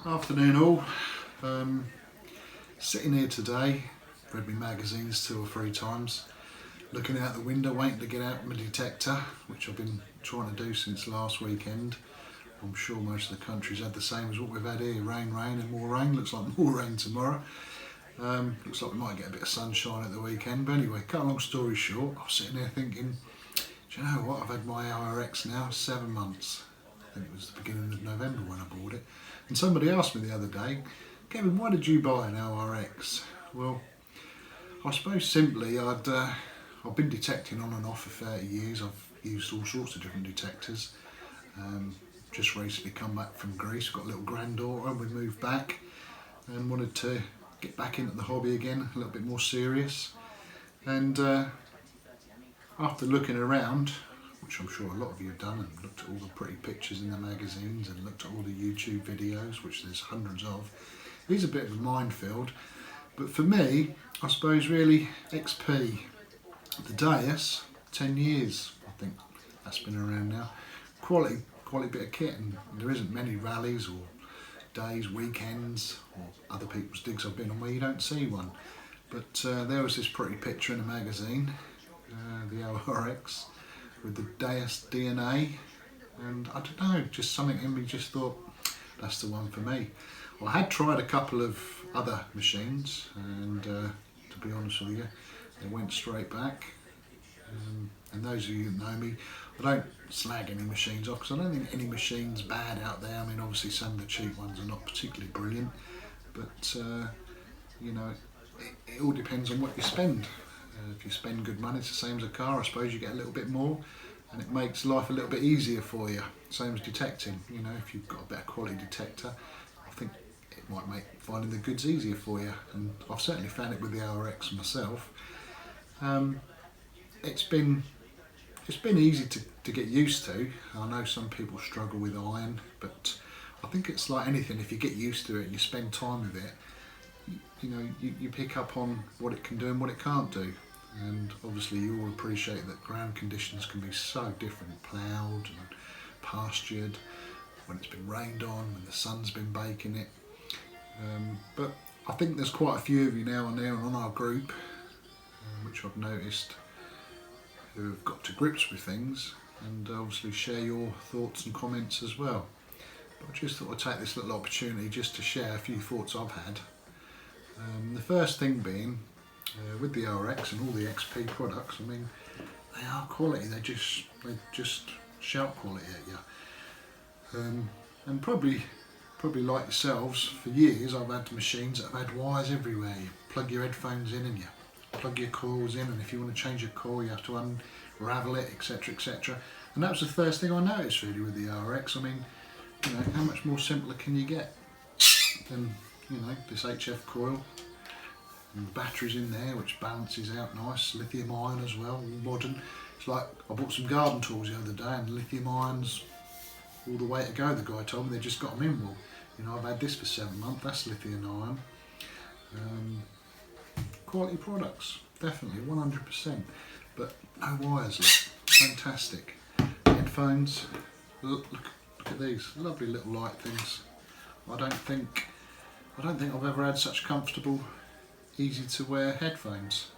Afternoon all. Sitting here today, read my magazines 2 or 3 times, looking out the window waiting to get out my detector, which I've been trying to do since last weekend. I'm sure most of the country's had the same as what we've had here, rain and more rain. Looks like more rain tomorrow. Looks like we might get a bit of sunshine at the weekend, but anyway, cut a long story short, I was sitting there thinking, do you know what, I've had my ORX now 7 months. I think it was the beginning of November when I bought it. And somebody asked me the other day, Kevin, why did you buy an ORX? Well, I suppose simply I've been detecting on and off for 30 years. I've used all sorts of different detectors. Just recently come back from Greece, got a little granddaughter, and we moved back and wanted to get back into the hobby again, a little bit more serious. And after looking around, which I'm sure a lot of you have done, and looked at all the pretty pictures in the magazines and looked at all the YouTube videos, which there's hundreds of, it is a bit of a minefield. But for me, I suppose really XP, the Deus, 10 years I think that's been around now. Quality bit of kit, and there isn't many rallies or days, weekends or other people's digs I've been on where you don't see one. But there was this pretty picture in a magazine, the ORX, with the Deus DNA, and I don't know, just something in me just thought, that's the one for me. Well, I had tried a couple of other machines, and to be honest with you, they went straight back. And those of you that know me, I don't slag any machines off, because I don't think any machine's bad out there. I mean, obviously some of the cheap ones are not particularly brilliant, but you know, it all depends on what you spend. If you spend good money, it's the same as a car. I suppose you get a little bit more, and it makes life a little bit easier for you. Same as detecting. You know, if you've got a better quality detector, I think it might make finding the goods easier for you. And I've certainly found it with the ORX myself. It's been easy to get used to. I know some people struggle with iron, but I think it's like anything. If you get used to it and you spend time with it, you know, you pick up on what it can do and what it can't do. And obviously you all appreciate that ground conditions can be so different, ploughed and pastured, when it's been rained on, when the sun's been baking it. But I think there's quite a few of you now and there on our group, which I've noticed, who have got to grips with things, and obviously share your thoughts and comments as well. But I just thought I'd take this little opportunity just to share a few thoughts I've had. The first thing being, with the ORX and all the XP products, I mean, they are quality. They just shout quality at you. And probably like yourselves, for years I've had machines that have had wires everywhere. You plug your headphones in and you plug your coils in, and if you want to change your coil you have to unravel it, etc, etc. And that was the first thing I noticed really with the ORX. I mean, you know, how much more simpler can you get than, you know, this HF coil, and the batteries in there which balances out nice, lithium ion as well, all modern. It's like I bought some garden tools the other day and lithium ion's all the way to go. The guy told me they just got them in. Well, you know, I've had this for 7 months, that's lithium ion. Quality products, definitely, 100%. But no wires, look, fantastic. Headphones, look at these, lovely little light things. I don't think I've ever had such comfortable, easy to wear headphones.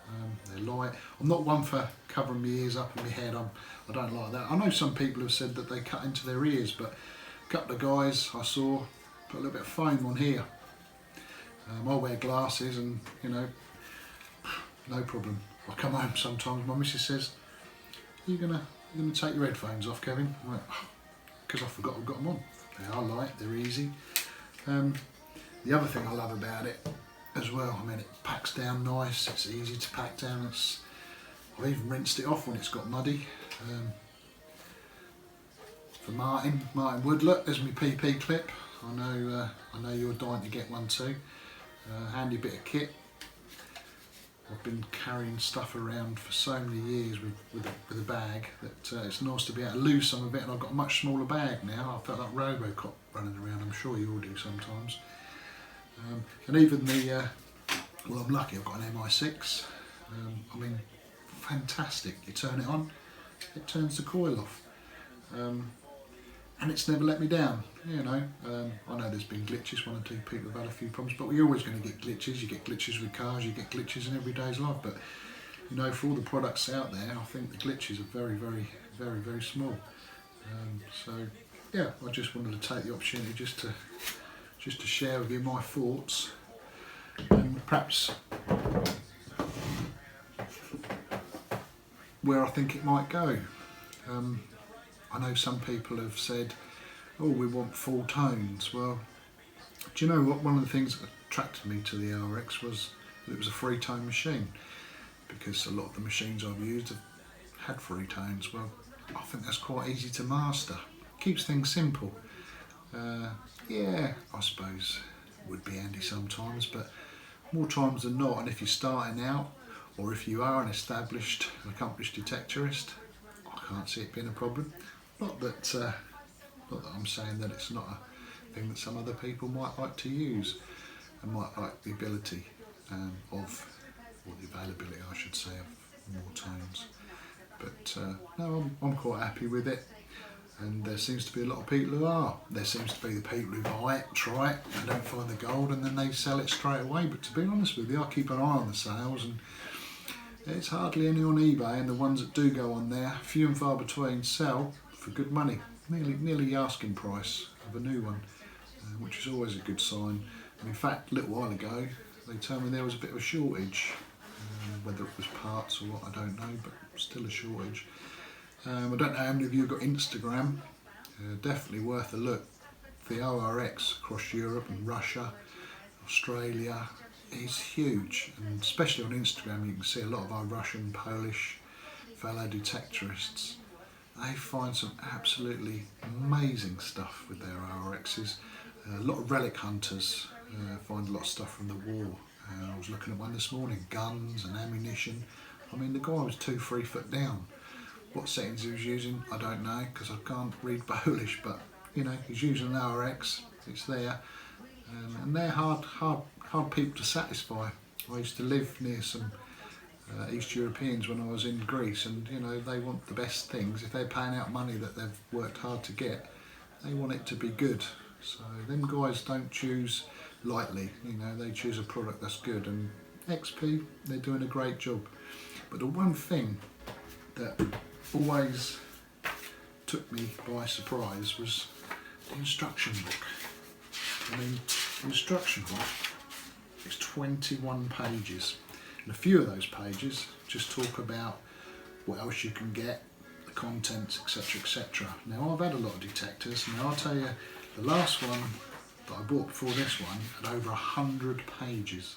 They're light. I'm not one for covering my ears up and my head. I don't like that. I know some people have said that they cut into their ears, but a couple of guys I saw put a little bit of foam on here. I wear glasses, and you know, no problem. I come home sometimes, my missus says, you're gonna take your headphones off, Kevin? I'm like, because I forgot I've got them on. They are light, they're easy. The other thing I love about it as well, I mean, it packs down nice, it's easy to pack down. I've even rinsed it off when it's got muddy. For Martin Woodlett, there's my PP clip. I know you're dying to get one too. Handy bit of kit. I've been carrying stuff around for so many years with a bag that it's nice to be able to lose some of it, and I've got a much smaller bag now. I felt like Robocop running around. I'm sure you all do sometimes. And even well, I'm lucky I've got an MI6. I mean, fantastic. You turn it on, it turns the coil off. and it's never let me down. You know, I know there's been glitches, one or two people have had a few problems, but we're always going to get glitches. You get glitches with cars, you get glitches in everyday's life, but you know, for all the products out there, I think the glitches are very, very, very, very small. So yeah, I just wanted to take the opportunity just to share with you my thoughts, and perhaps where I think it might go. I know some people have said, oh, we want full tones. Well, do you know what? One of the things that attracted me to the ORX was that it was a free tone machine, because a lot of the machines I've used have had free tones. Well, I think that's quite easy to master. Keeps things simple. Yeah, I suppose it would be handy sometimes, but more times than not, and if you're starting out, or if you are an established, accomplished detectorist, I can't see it being a problem. Not that I'm saying that it's not a thing that some other people might like to use, and might like the ability or the availability, I should say, of more tones. But no, I'm quite happy with it, and there seems to be a lot of people who are. There seems to be the people who buy it, try it, and don't find the gold, and then they sell it straight away. But to be honest with you, I keep an eye on the sales, and it's hardly any on eBay, and the ones that do go on there, few and far between, sell for good money, nearly the asking price of a new one, which is always a good sign. And in fact, a little while ago, they told me there was a bit of a shortage, whether it was parts or what, I don't know, but still a shortage. I don't know how many of you have got Instagram. Definitely worth a look. The ORX across Europe and Russia, Australia, is huge, and especially on Instagram you can see a lot of our Russian, Polish fellow detectorists. They find some absolutely amazing stuff with their ORXs. A lot of relic hunters find a lot of stuff from the war. I was looking at one this morning, guns and ammunition. I mean, the guy was 2-3 foot down. What settings he was using, I don't know, because I can't read Polish, but you know, he's using an ORX, it's there. And they're hard people to satisfy. I used to live near some East Europeans when I was in Greece, and you know, they want the best things. If they're paying out money that they've worked hard to get, they want it to be good. So them guys don't choose lightly, you know, they choose a product that's good, and XP, they're doing a great job. But the one thing that always took me by surprise was the instruction book. I mean, the instruction book is 21 pages, and a few of those pages just talk about what else you can get, the contents, etc, etc. Now, I've had a lot of detectors. Now I'll tell you, the last one that I bought before this one had over 100 pages.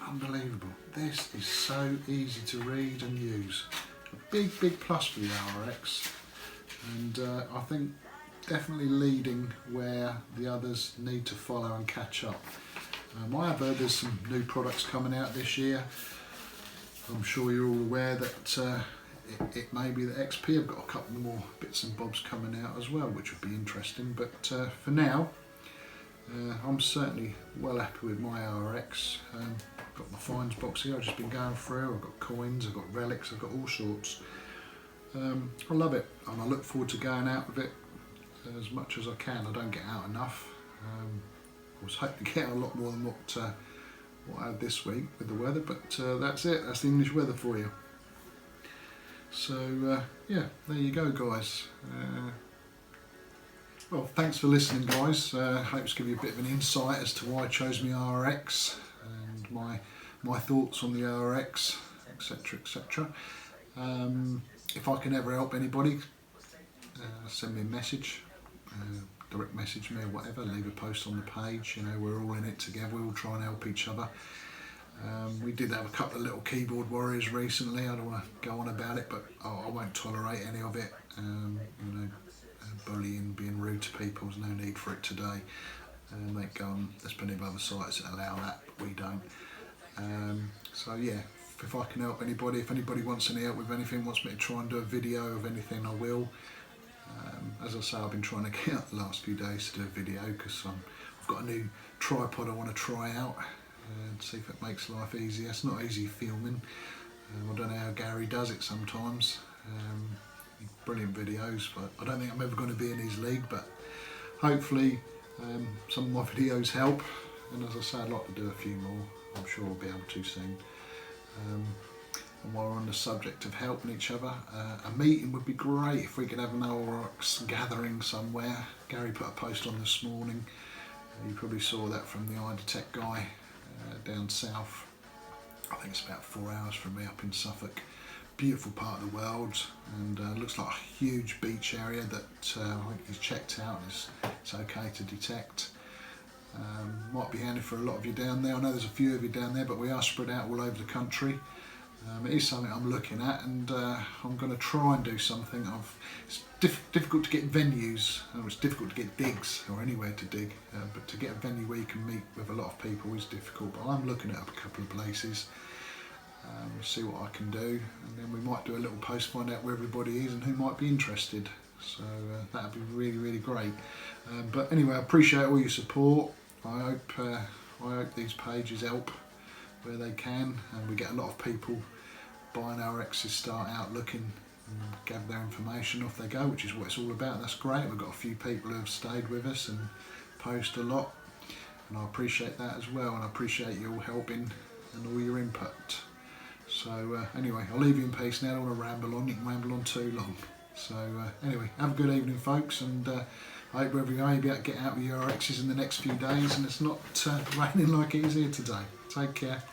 Unbelievable. This is so easy to read and use. A big plus for the ORX, and I think definitely leading where the others need to follow and catch up. I have heard there's some new products coming out this year. I'm sure you're all aware that it may be that XP have got a couple more bits and bobs coming out as well, which would be interesting. But for now, I'm certainly well happy with my ORX. I've got my finds box here, I've just been going through. I've got coins, I've got relics, I've got all sorts. I love it, and I look forward to going out with it as much as I can. I don't get out enough. I was hoping to get a lot more than what I had this week with the weather, but that's it, that's the English weather for you. So yeah, there you go, guys. Well, thanks for listening, guys. Hope to give you a bit of an insight as to why I chose my ORX and my thoughts on the ORX, etc, etc. If I can ever help anybody, send me a message, direct message me or whatever, leave a post on the page. You know, we're all in it together, we all try and help each other. We did have a couple of little keyboard warriors recently. I don't want to go on about it, but I won't tolerate any of it. You know, bullying, being rude to people, there's no need for it today. They go on, there's plenty of other sites that allow that, but we don't. So yeah, if I can help anybody, if anybody wants any help with anything, wants me to try and do a video of anything, I will. As I say, I've been trying to get out the last few days to do a video because I've got a new tripod I want to try out and see if it makes life easier. It's not easy filming. I don't know how Gary does it sometimes. brilliant videos, but I don't think I'm ever going to be in his league, but hopefully some of my videos help, and as I say, I'd like to do a few more. I'm sure we'll be able to soon. And while we're on the subject of helping each other, a meeting would be great if we could have an ORX gathering somewhere. Gary put a post on this morning. You probably saw that from the iDetect guy down south. I think it's about 4 hours from me up in Suffolk. Beautiful part of the world, and looks like a huge beach area that I think he's checked out and it's okay to detect. Might be handy for a lot of you down there. I know there's a few of you down there, but we are spread out all over the country. It is something I'm looking at, and I'm going to try and do something. It's difficult to get venues, it's difficult to get digs or anywhere to dig, but to get a venue where you can meet with a lot of people is difficult. But I'm looking at a couple of places, see what I can do, and then we might do a little post, find out where everybody is and who might be interested. So that'd be really, really great. But anyway, I appreciate all your support. I hope these pages help where they can, and we get a lot of people buying ORXs, start out looking and gather their information, off they go, which is what it's all about. That's great. We've got a few people who have stayed with us and post a lot, and I appreciate that as well, and I appreciate you all helping and all your input. So anyway, I'll leave you in peace now. I don't want to ramble on. You can ramble on too long. So anyway, have a good evening, folks, and I hope wherever you are, you'll be able to get out with your ORXs in the next few days, and it's not raining like it is here today. Take care.